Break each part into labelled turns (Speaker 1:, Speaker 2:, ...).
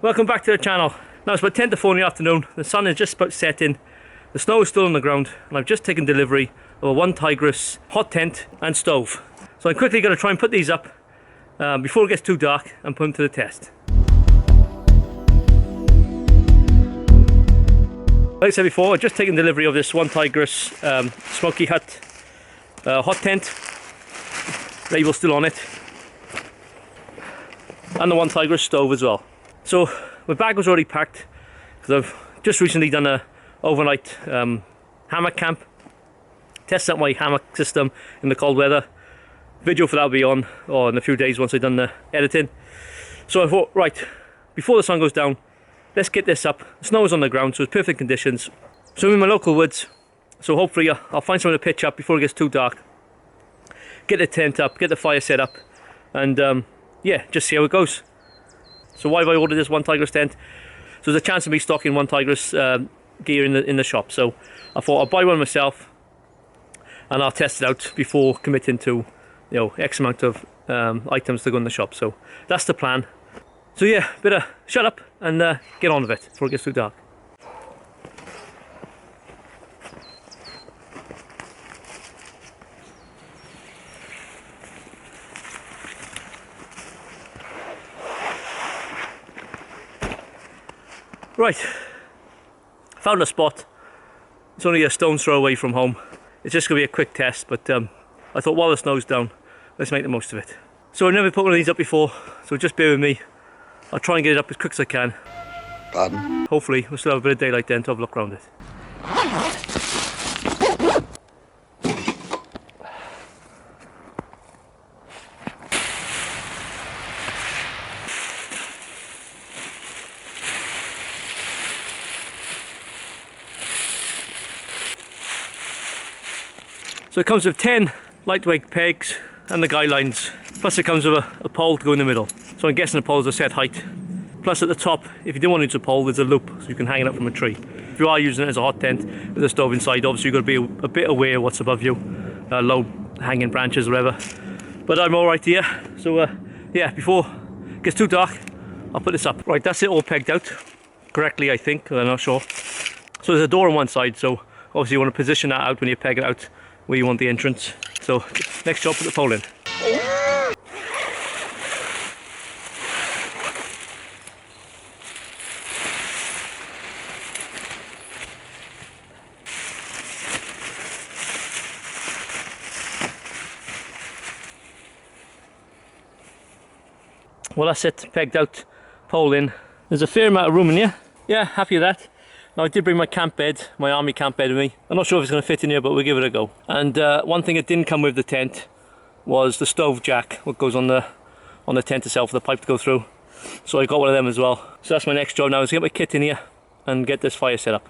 Speaker 1: Welcome back to the channel. Now it's about 10 to 4 in the afternoon, the sun is just about setting, the snow is still on the ground, and I've just taken delivery of a OneTigris hot tent and stove. So I'm quickly going to try and put these up before it gets too dark and put them to the test. Like I said before, I've just taken delivery of this OneTigris Smokey hut hot tent, label still on it, and the OneTigris stove as well. So my bag was already packed because I've just recently done a overnight hammock camp, tested out my hammock system in the cold weather. Video for that will be on in a few days once I've done the editing. So I thought, right, before the sun goes down, let's get this up. The snow is on the ground, so it's perfect conditions. So I'm in my local woods, so hopefully I'll find somewhere to pitch up before it gets too dark. Get the tent up, get the fire set up, and yeah, just see how it goes. So why have I ordered this OneTigris tent? So there's a chance of me stocking OneTigris gear in the shop. So I thought I'll buy one myself, and I'll test it out before committing to, you know, X amount of items to go in the shop. So that's the plan. So yeah, better shut up and get on with it before it gets too dark. Right, found a spot. It's only a stone's throw away from home. It's just going to be a quick test, but I thought while the snow's down, let's make the most of it. So I've never put one of these up before, so just bear with me. I'll try and get it up as quick as I can.
Speaker 2: Pardon?
Speaker 1: Hopefully we'll still have a bit of daylight then to have a look around it. So it comes with 10 lightweight pegs and the guy lines, plus it comes with a pole to go in the middle. So I'm guessing the poles are set height. Plus at the top, if you don't want to use a pole, there's a loop so you can hang it up from a tree. If you are using it as a hot tent with a stove inside, obviously you've got to be a bit aware of what's above you, low hanging branches or whatever. But I'm alright here, so yeah, before it gets too dark, I'll put this up. Right, that's it all pegged out correctly, I think, I'm not sure. So there's a door on one side, so obviously you want to position that out when you peg it out where you want the entrance. So next job, put the pole in. Well, that's it, pegged out, pole in. There's a fair amount of room in here. Yeah, happy with that. Now I did bring my camp bed, my army camp bed with me. I'm not sure if it's going to fit in here, but we'll give it a go. And one thing that didn't come with the tent was the stove jack, what goes on the tent itself for the pipe to go through. So I got one of them as well. So that's my next job now, is to get my kit in here and get this fire set up.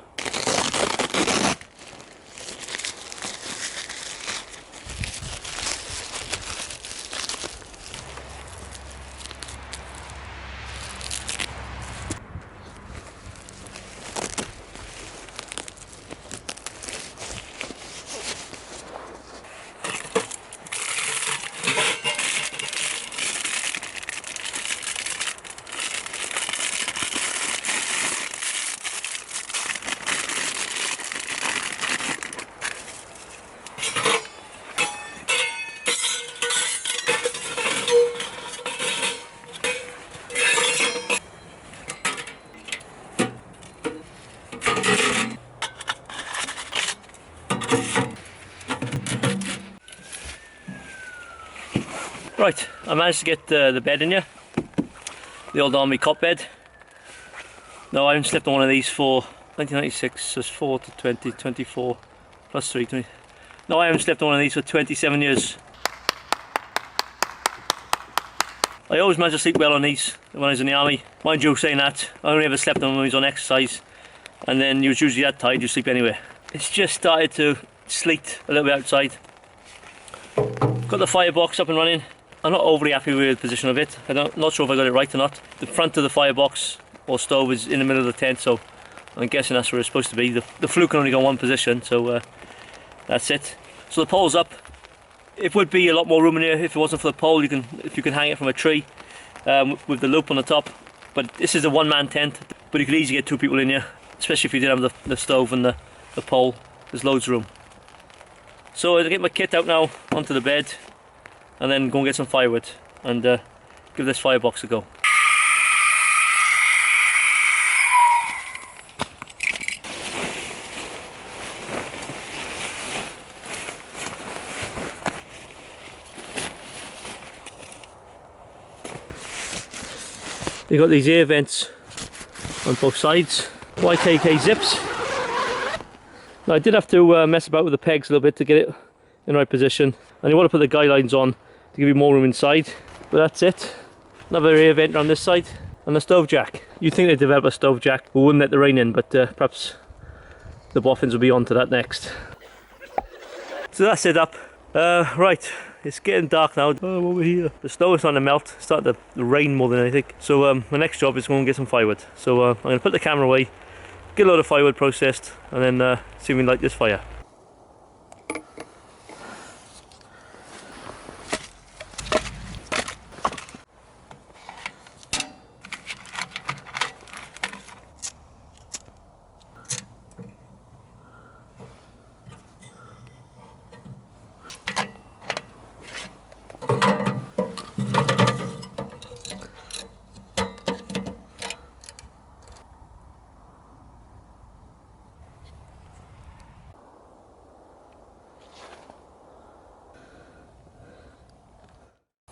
Speaker 1: Right, I managed to get the bed in here, the old army cot bed. No, I haven't slept on one of these for 1996, so it's 4 to 20, 24, plus 3, 20. No, I haven't slept on one of these for 27 years. I always managed to sleep well on these when I was in the army. Mind you, saying that, I only ever slept on when I was on exercise, and then you was usually that tired you sleep anywhere. It's just started to sleet a little bit outside. Got the firebox up and running. I'm not overly happy with the position of it. I'm not sure if I got it right or not. The front of the firebox or stove is in the middle of the tent, so I'm guessing that's where it's supposed to be. The flue can only go in one position, so that's it. So the pole's up. It would be a lot more room in here if it wasn't for the pole. If you can hang it from a tree with the loop on the top, But this is a one-man tent, but you could easily get 2 people in here, especially if you did have the stove and the pole. There's loads of room. So I'll get my kit out now onto the bed and then go and get some firewood and give this firebox a go. You've got these air vents on both sides, YKK zips. Now I did have to mess about with the pegs a little bit to get it in the right position, and you want to put the guy lines on to give you more room inside, but that's it. Another air vent on this side, and the stove jack. You'd think they'd develop a stove jack, we wouldn't let the rain in, but perhaps the boffins will be on to that next. So that's it up. Right, it's getting dark now. I'm over here. The snow is starting to melt, it's starting to rain more than anything. So my next job is to go and get some firewood. So I'm going to put the camera away, get a load of firewood processed, and then see if we can light this fire.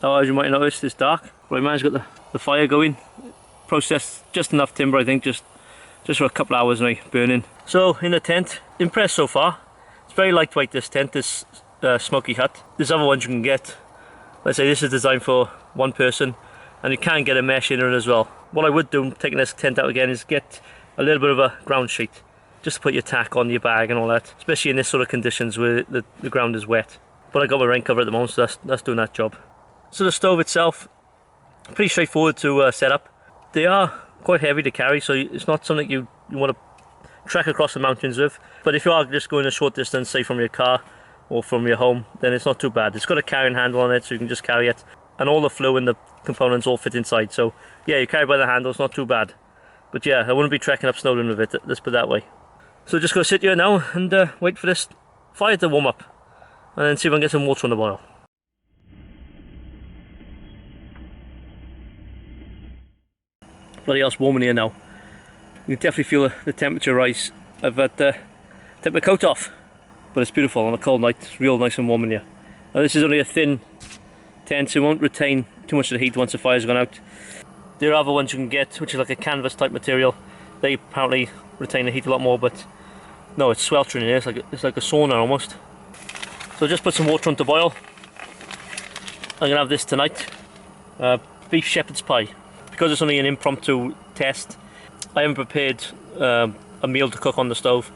Speaker 1: Now, as you might notice, it's dark, but I managed to get the fire going. Processed just enough timber, I think, just for a couple of hours now, burning. So, in the tent, impressed so far. It's very lightweight, this tent, this Smokey hut. There's other ones you can get. Let's say this is designed for one person, and you can get a mesh in it as well. What I would do, taking this tent out again, is get a little bit of a ground sheet, just to put your tack on your bag and all that, especially in this sort of conditions where the ground is wet. But I got my rain cover at the moment, so that's doing that job. So the stove itself, pretty straightforward to set up. They are quite heavy to carry, so it's not something you want to trek across the mountains with. But if you are just going a short distance, say from your car or from your home, then it's not too bad. It's got a carrying handle on it, so you can just carry it. And all the flue and the components all fit inside. So yeah, you carry by the handle, it's not too bad. But yeah, I wouldn't be trekking up Snowdon with it, let's put it that way. So just going to sit here now and wait for this fire to warm up. And then see if I can get some water on the boil. Bloody hell's warm in here now. You can definitely feel the temperature rise. I've taken my coat off, but it's beautiful on a cold night. It's real nice and warm in here. Now this is only a thin tent, so it won't retain too much of the heat once the fire's gone out. There are other ones you can get, which is like a canvas type material. They apparently retain the heat a lot more, but no, it's sweltering in here. It's like a sauna almost. So just put some water on to boil. I'm gonna have this tonight. Beef shepherd's pie. Because it's only an impromptu test, I haven't prepared a meal to cook on the stove.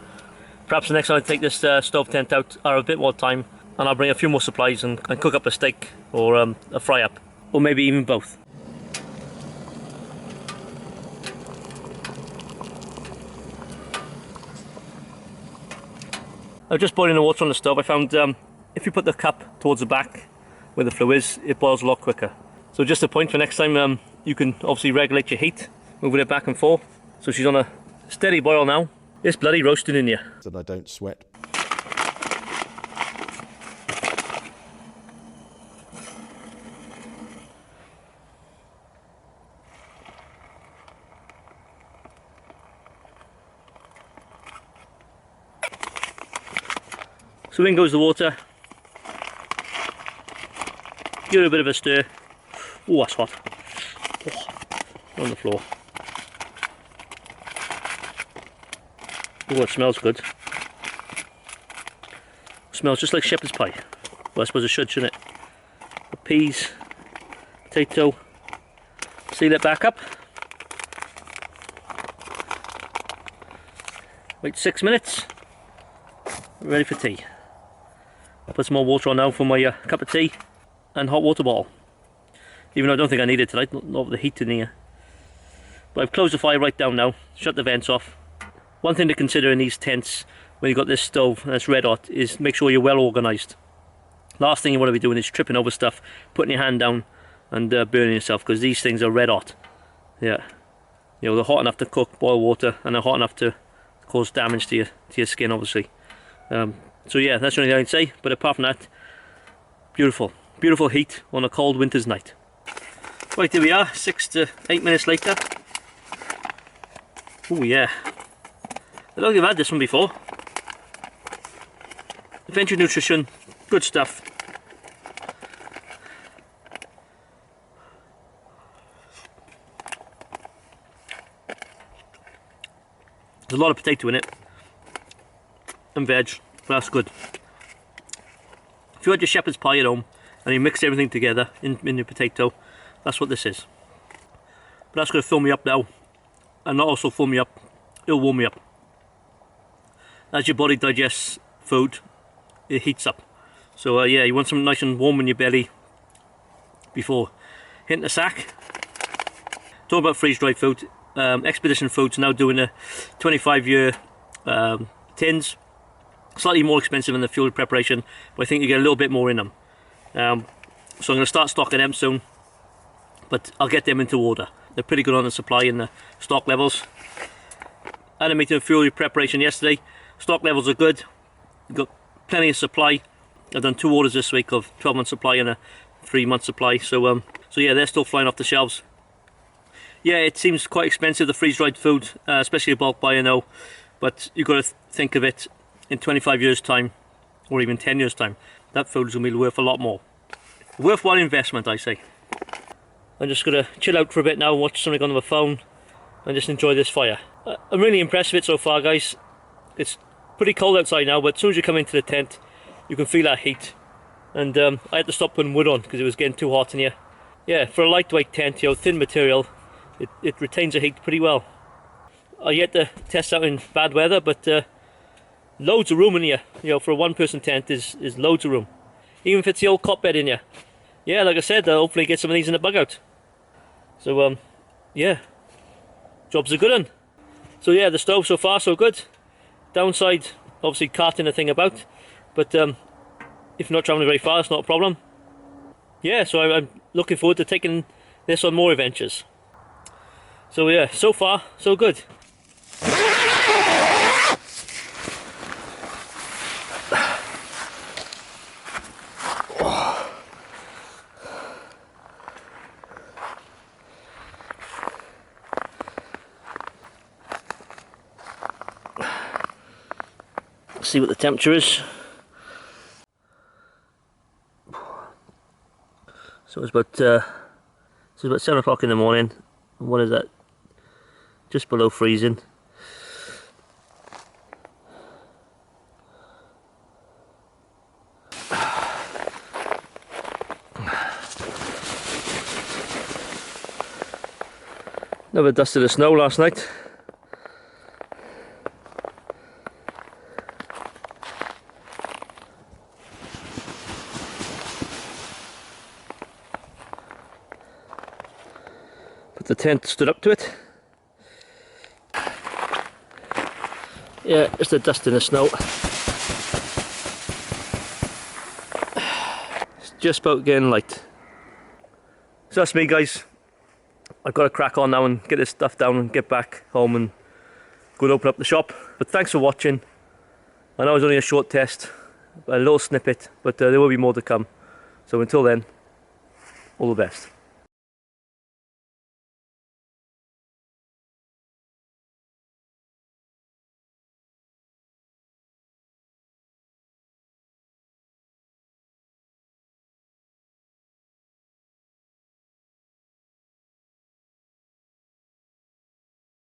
Speaker 1: Perhaps the next time I take this stove tent out, I'll have a bit more time and I'll bring a few more supplies and cook up a steak or a fry up, or maybe even both. I'm just boiling the water on the stove. I found if you put the cup towards the back where the flue is, it boils a lot quicker. So just a point for next time, you can obviously regulate your heat, moving it back and forth. So she's on a steady boil now. It's bloody roasting in here.
Speaker 2: So I don't sweat.
Speaker 1: So in goes the water. Give it a bit of a stir. Oh, that's hot. Oh, on the floor. Oh, it smells good. It smells just like shepherd's pie. Well, I suppose it should, shouldn't it? The peas, potato. Seal it back up. Wait 6 minutes. Ready for tea. I'll put some more water on now for my cup of tea and hot water bottle. Even though I don't think I need it tonight, not with the heat in here. But I've closed the fire right down now, shut the vents off. One thing to consider in these tents, when you've got this stove and it's red hot, is make sure you're well organised. Last thing you want to be doing is tripping over stuff, putting your hand down and burning yourself, because these things are red hot. Yeah, You know, they're hot enough to cook, boil water, and they're hot enough to cause damage to your skin, obviously. So yeah, that's the only thing I'd say. But apart from that, beautiful, beautiful heat on a cold winter's night. Right, here we are, 6 to 8 minutes later. Oh yeah, I don't think I've had this one before. Adventure Nutrition, good stuff. There's a lot of potato in it, and veg, but that's good. If you had your shepherd's pie at home, and you mixed everything together in your potato, that's what this is. But that's going to fill me up now, and not also fill me up, it'll warm me up. As your body digests food, it heats up. So yeah, you want something nice and warm in your belly before hitting the sack. Talking about freeze-dried food, Expedition Foods now doing a 25-year tins. Slightly more expensive than the fuel preparation, but I think you get a little bit more in them. So I'm going to start stocking them soon, but I'll get them into order. They're pretty good on the supply and the stock levels. I had a meeting of fuel preparation yesterday. Stock levels are good. We've got plenty of supply. I've done 2 orders this week of 12-month supply and a 3-month supply. So yeah, they're still flying off the shelves. Yeah, it seems quite expensive, the freeze-dried food, especially a bulk buy, I know. But you've got to think of it in 25 years' time, or even 10 years' time. That food's going to be worth a lot more. Worthwhile investment, I say. I'm just going to chill out for a bit now, watch something on my phone, and just enjoy this fire. I'm really impressed with it so far, guys. It's pretty cold outside now, but as soon as you come into the tent, you can feel that heat. And I had to stop putting wood on because it was getting too hot in here. Yeah, for a lightweight tent, you know, thin material, it retains the heat pretty well. I yet to test out in bad weather, but loads of room in here. You know, for a 1-person tent is loads of room. Even if it's the old cot bed in here. Yeah, like I said, I'll hopefully get some of these in the bug out. So yeah, job's a good one. So yeah, the stove so far so good. Downside, obviously carting the thing about, but if you're not travelling very far, it's not a problem. Yeah, so I'm looking forward to taking this on more adventures. So yeah, so far so good. See what the temperature is. So it's about 7 o'clock in the morning. What is that? Just below freezing. Never dusted the snow last night. But the tent stood up to it. Yeah, it's the dust in the snow. It's just about getting light. So that's me, guys. I've got to crack on now and get this stuff down and get back home and go and open up the shop. But thanks for watching. I know it was only a short test, a little snippet, but there will be more to come. So until then, all the best.